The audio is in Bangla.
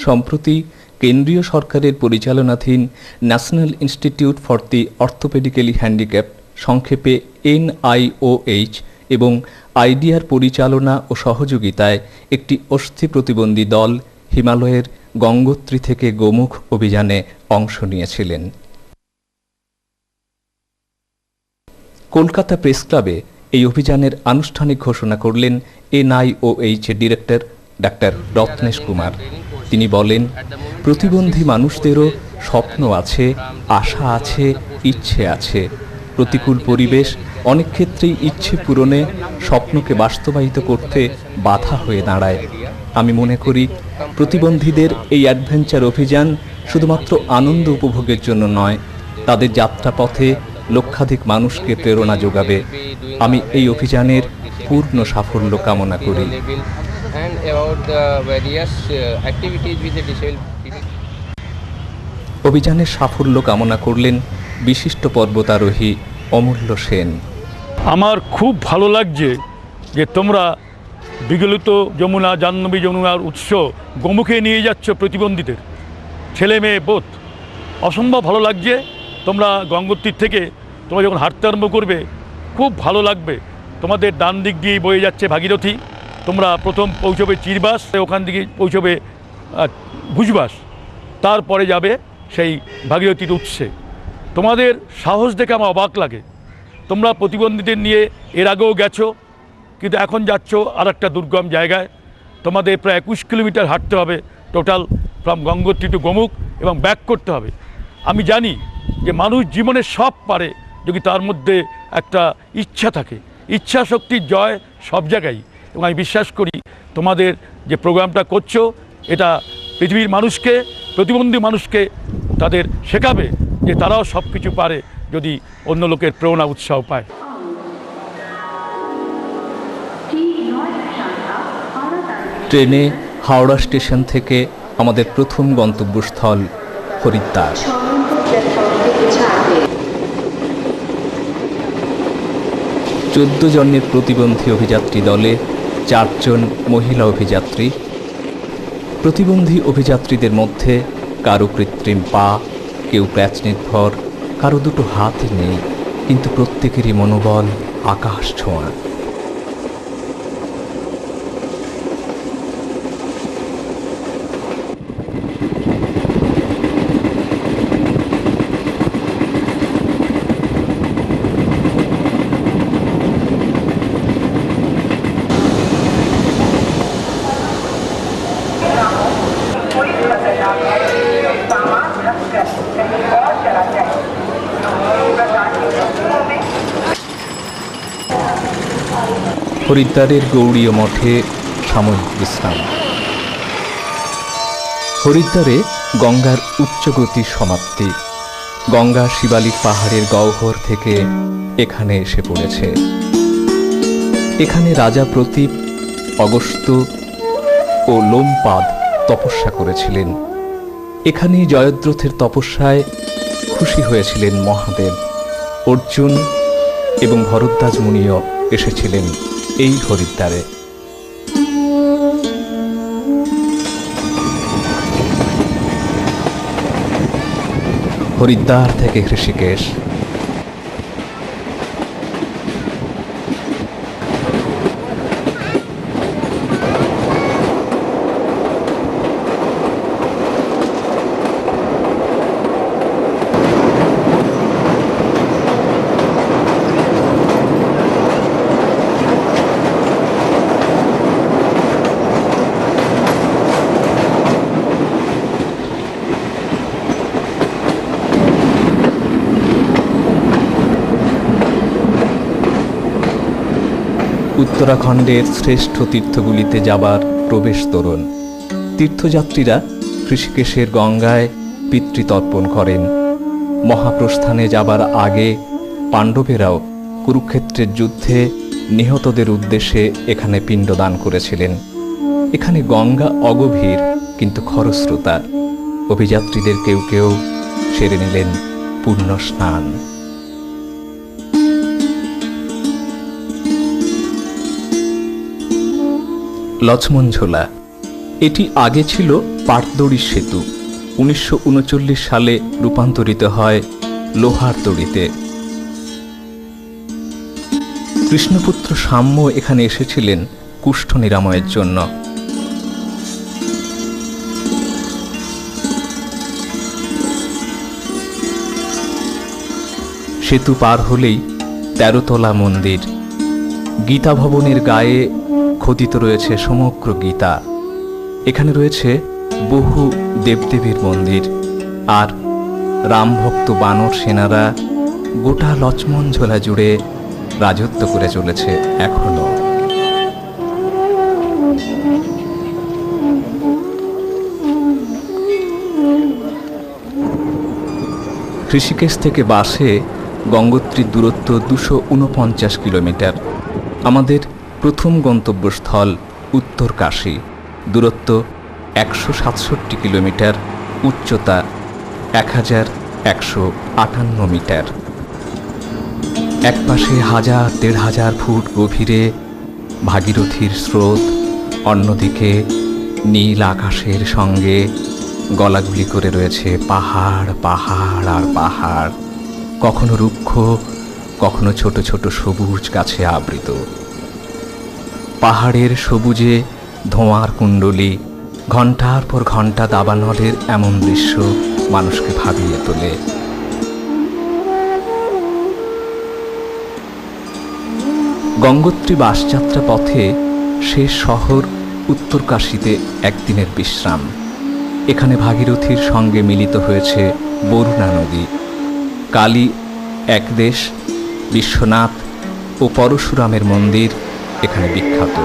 সম্প্রতি কেন্দ্রীয় সরকারের পরিচালনাধীন national institute for the orthopaedically handicapped সংক্ষেপে NIOH এবং আইডিয়ার পরিচালনা ও সহযোগিতায় একটি অস্থি প্রতিবন্ধী দল হিমালয়ের গঙ্গোত্রী থেকে গোমুখ অভিযানে অংশ নিয়েছিলেন। কলকাতা প্রেস ক্লাবে এই অভিযানের আনুষ্ঠানিক ঘোষণা করলেন NIOH এর ডিরেক্টর ডাক্তার রত্নেশ কুমার। তিনি বলেন, প্রতিবন্ধী মানুষদেরও স্বপ্ন আছে, আশা আছে, ইচ্ছে আছে। প্রতিকূল পরিবেশ অনেক ক্ষেত্রেই ইচ্ছে পূরণে, স্বপ্নকে বাস্তবায়িত করতে বাধা হয়ে দাঁড়ায়। আমি মনে করি প্রতিবন্ধীদের এই অ্যাডভেঞ্চার অভিযান শুধুমাত্র আনন্দ উপভোগের জন্য নয়, তাদের যাত্রাপথে লক্ষাধিক মানুষকে প্রেরণা যোগাবে। আমি এই অভিযানের পূর্ণ সাফল্য কামনা করি। অভিযানের সাফল্য কামনা করলেন বিশিষ্ট পর্বতারোহী অমূল্য সেন। আমার খুব ভালো লাগছে যে তোমরা বিগলিত যমুনা, জাহ্নবী যমুনার উৎস গোমুখে নিয়ে যাচ্ছ প্রতিবন্ধীদের, ছেলে মেয়ে বোধ। অসম্ভব ভালো লাগছে। তোমরা গঙ্গোত্রীর থেকে তোমরা যখন হাঁটতে আরম্ভ করবে খুব ভালো লাগবে। তোমাদের ডান দিক দিয়ে বয়ে যাচ্ছে ভাগীরথী, তোমরা প্রথম পৌঁছবে চিরবাস, ওখান থেকে পৌঁছবে ভুজবাস, তারপরে যাবে সেই ভাগীরথীর উৎসে। তোমাদের সাহস দেখে আমার অবাক লাগে। তোমরা প্রতিবন্ধীদের নিয়ে এর আগেও গেছো, কিন্তু এখন যাচ্ছ আর একটা দুর্গম জায়গায়। তোমাদের প্রায় 21 কিলোমিটার হাঁটতে হবে total, from Gangotri two Gomukh, এবং ব্যাক করতে হবে। আমি জানি যে মানুষ জীবনে সব পারে যদি তার মধ্যে একটা ইচ্ছা থাকে। ইচ্ছা শক্তির জয় সব জায়গায়। এবং আমি বিশ্বাস করি তোমাদের যে প্রোগ্রামটা করছো এটা পৃথিবীর মানুষকে, প্রতিবন্ধী মানুষকে তাদের শেখাবে যে তারাও সব কিছু পারে যদি অন্য লোকের প্রেরণা উৎসাহ পায়। ট্রেনে হাওড়া স্টেশন থেকে আমাদের প্রথম গন্তব্যস্থল হরিদ্বার। 14 জনের প্রতিবন্ধী অভিযাত্রী দলে 4 জন মহিলা অভিযাত্রী। প্রতিবন্ধী অভিযাত্রীদের মধ্যে কারো কৃত্রিম পা, কেউ প্যাচ নির্ভর, কারো দুটো হাতই নেই, কিন্তু প্রত্যেকেরই মনোবল আকাশ ছোঁয়া। হরিদ্বারের গৌড়ীয় মঠে সাময়িক বিশ্রাম। হরিদ্বারে গঙ্গার উচ্চগতির সমাপ্তি। গঙ্গা শিবালিক পাহাড়ের গহ্বর থেকে এখানে এসে পড়েছে। এখানে রাজা প্রতীপ, অগস্ত্য ও লোমপাদ তপস্যা করেছিলেন। এখানেই জয়দ্রথের তপস্যায় খুশি হয়েছিলেন মহাদেব। অর্জুন এবং ভরদ্বাজ মুনিও এসেছিলেন এই হরিদ্বারে। হরিদ্বার থেকে ঋষিকেশ। উত্তরাখণ্ডের শ্রেষ্ঠ তীর্থগুলিতে যাবার প্রবেশ তোরণ। তীর্থযাত্রীরা ঋষিকেশের গঙ্গায় পিতৃতর্পণ করেন। মহাপ্রস্থানে যাবার আগে পাণ্ডবেরাও কুরুক্ষেত্রের যুদ্ধে নিহতদের উদ্দেশ্যে এখানে পিণ্ডদান করেছিলেন। এখানে গঙ্গা অগভীর কিন্তু খরস্রোতা। অভিযাত্রীদের কেউ কেউ সেরে নিলেন পুণ্য স্নান। লক্ষ্মণ ঝোলা এটি আগে ছিল পাটদড়ির সেতু। 1939 সালে রূপান্তরিত হয় লোহার দড়িতে। কৃষ্ণপুত্র সাম্য এখানে এসেছিলেন কুষ্ঠ নিরাময়ের জন্য। সেতু পার হলেই 13তলা মন্দির। গীতা ভবনের গায়ে খোদিত রয়েছে সমগ্র গীতা। এখানে রয়েছে বহু দেবদেবীর মন্দির, আর রামভক্ত বানর সেনারা গোটা লক্ষ্মণ ঝোলা জুড়ে রাজত্ব করে চলেছে এখনো। ঋষিকেশ থেকে বাসে গঙ্গোত্রীর দূরত্ব 249 কিলোমিটার। আমাদের প্রথম গন্তব্যস্থল উত্তরকাশী, দূরত্ব 167 কিলোমিটার, উচ্চতা 1158 মিটার। একপাশে 1000-1500 ফুট গভীরে ভাগীরথীর স্রোত, অন্যদিকে নীল আকাশের সঙ্গে গলাগুলি করে রয়েছে পাহাড়, পাহাড় আর পাহাড়, কখনো রুক্ষ, কখনো ছোট ছোট সবুজ গাছে আবৃত। পাহাড়ের সবুজে ধোঁয়ার কুণ্ডলী, ঘণ্টার পর ঘণ্টা দাবানলের এমন দৃশ্য মানুষকে ভাবিয়ে তোলে। গঙ্গোত্রী বাসযাত্রা পথে শেষ শহর উত্তরকাশীতে একদিনের বিশ্রাম। এখানে ভাগীরথীর সঙ্গে মিলিত হয়েছে বরুণা নদী। কালী একদেশ, বিশ্বনাথ ও পরশুরামের মন্দির এখানে বিখ্যাত।